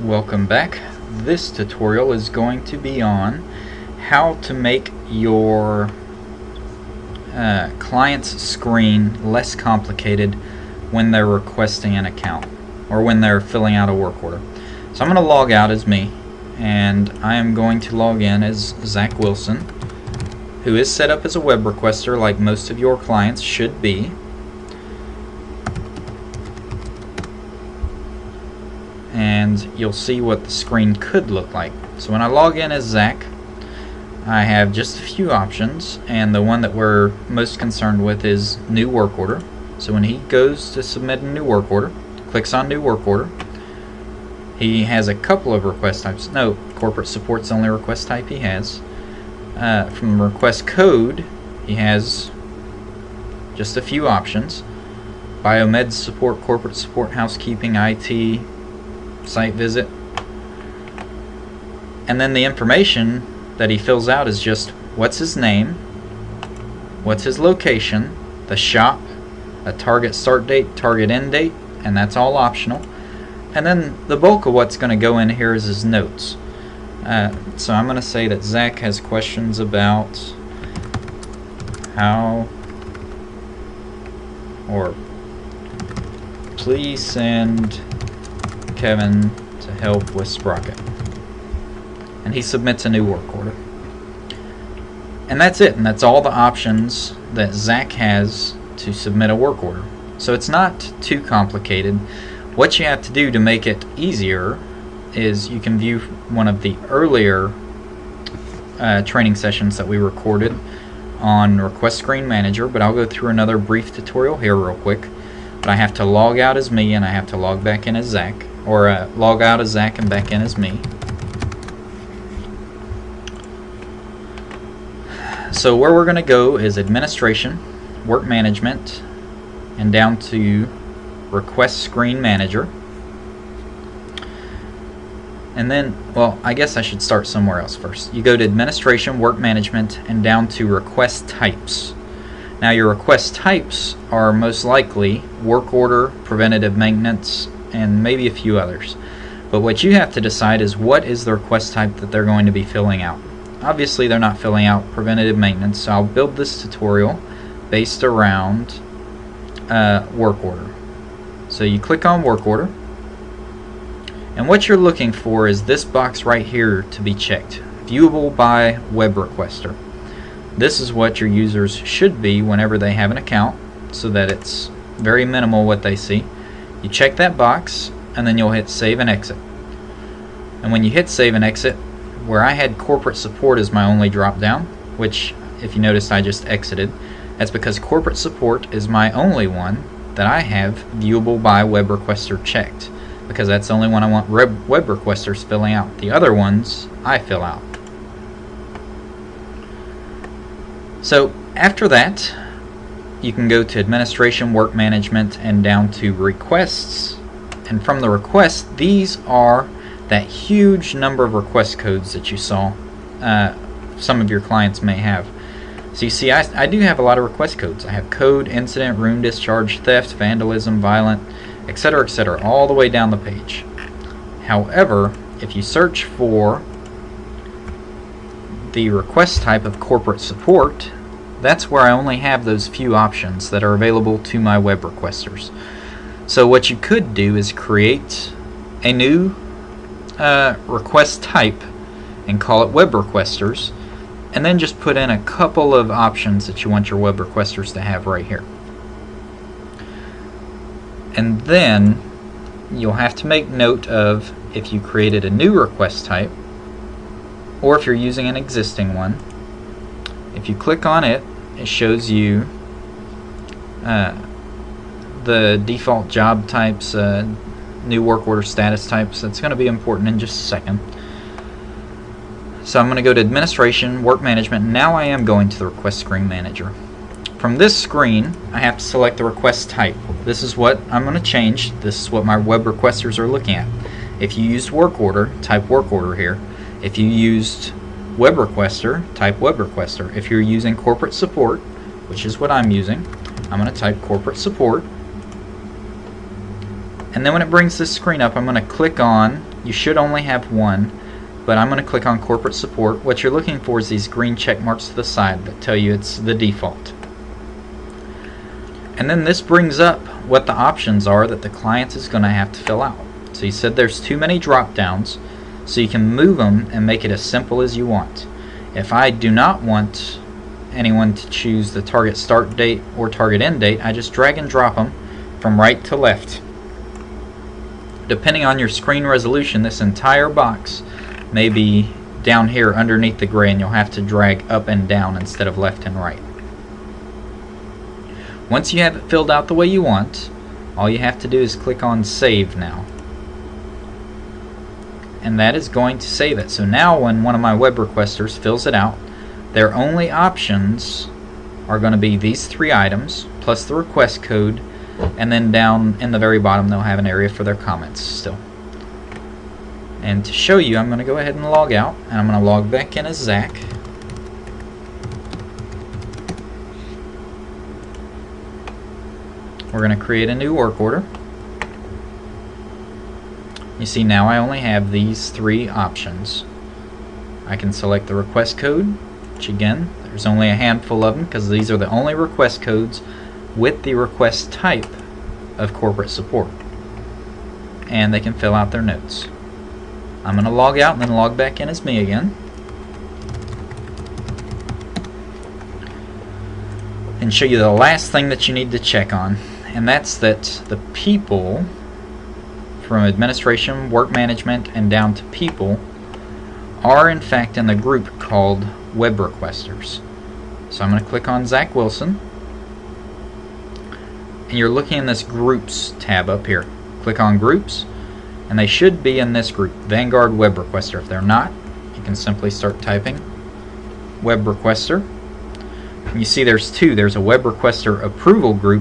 Welcome back. This tutorial is going to be on how to make your client's screen less complicated when they're requesting an account or when they're filling out a work order. So I'm going to log out as me, and I am going to log in as Zach Wilson, who is set up as a web requester like most of your clients should be. And you'll see what the screen could look like. So when I log in as Zach, I have just a few options, and the one that we're most concerned with is new work order. So when he goes to submit a new work order, clicks on new work order, he has a couple of request types. No, corporate support's the only request type he has. From the request code, he has just a few options: biomed support, corporate support, housekeeping, IT, site visit. And then the information that he fills out is just what's his name, what's his location, the shop, a target start date, target end date, and that's all optional. And then the bulk of what's going to go in here is his notes. So I'm going to say that Zach has questions about how, or please send Kevin to help with Sprocket. And he submits a new work order. And that's it, and that's all the options that Zach has to submit a work order. So it's not too complicated. What you have to do to make it easier is you can view one of the earlier training sessions that we recorded on Request Screen Manager, but I'll go through another brief tutorial here real quick. But I have to log out as me, and I have to log back in as Zach, or log out as Zach and back in as me. So where we're going to go is Administration, Work Management, and down to Request Screen Manager. And then, well, I guess I should start somewhere else first. You go to Administration, Work Management, and down to Request Types. Now your request types are most likely work order, preventative maintenance, and maybe a few others. But what you have to decide is what is the request type that they're going to be filling out. Obviously they're not filling out preventative maintenance, so I'll build this tutorial based around work order. So you click on work order, and what you're looking for is this box right here to be checked: viewable by web requester. This is what your users should be whenever they have an account, so that it's very minimal what they see. You check that box, and then you'll hit save and exit. And when you hit save and exit, where I had corporate support as my only drop down, which if you noticed I just exited, that's because corporate support is my only one that I have viewable by web requester checked, because that's the only one I want web requesters filling out. The other ones I fill out. So after that, you can go to Administration, Work Management, and down to Requests. And from the requests, these are that huge number of request codes that you saw some of your clients may have. So you see, I do have a lot of request codes. I have code, incident, room discharge, theft, vandalism, violent, etc., all the way down the page. However, if you search for the request type of corporate support, that's where I only have those few options that are available to my web requesters. So what you could do is create a new request type and call it web requesters, and then just put in a couple of options that you want your web requesters to have right here. And then you'll have to make note of if you created a new request type, or if you're using an existing one. If you click on it, it shows you the default job types, new work order status types. That's going to be important in just a second. So I'm going to go to Administration, Work Management. Now I am going to the Request Screen Manager. From this screen, I have to select the request type. This is what I'm going to change. This is what my web requesters are looking at. If you used work order, type work order here. If you used web requester, type web requester. If you're using corporate support, which is what I'm using, I'm going to type corporate support. And then when it brings this screen up, I'm going to click on You should only have one, but I'm going to click on corporate support. What you're looking for is these green check marks to the side that tell you it's the default. And then this brings up what the options are that the client is going to have to fill out. So you said there's too many drop downs, so you can move them and make it as simple as you want. If I do not want anyone to choose the target start date or target end date, I just drag and drop them from right to left. Depending on your screen resolution, this entire box may be down here underneath the gray, and you'll have to drag up and down instead of left and right. Once you have it filled out the way you want, all you have to do is click on Save Now. And that is going to save it. So now when one of my web requesters fills it out, their only options are going to be these 3 items plus the request code, and then down in the very bottom they'll have an area for their comments still. And to show you, I'm going to go ahead and log out, and I'm going to log back in as Zach. We're going to create a new work order. You see now I only have these 3 options. I can select the request code, which again, there's only a handful of them because these are the only request codes with the request type of corporate support. And they can fill out their notes. I'm going to log out and then log back in as me again. And show you the last thing that you need to check on. And that's that the people from administration, work management, and down to people are in fact in the group called web requesters. So I'm going to click on Zach Wilson, and you're looking in this groups tab up here. Click on groups, and they should be in this group, Vanguard Web Requester. If they're not, you can simply start typing web requester. And you see there's 2. There's a web requester approval group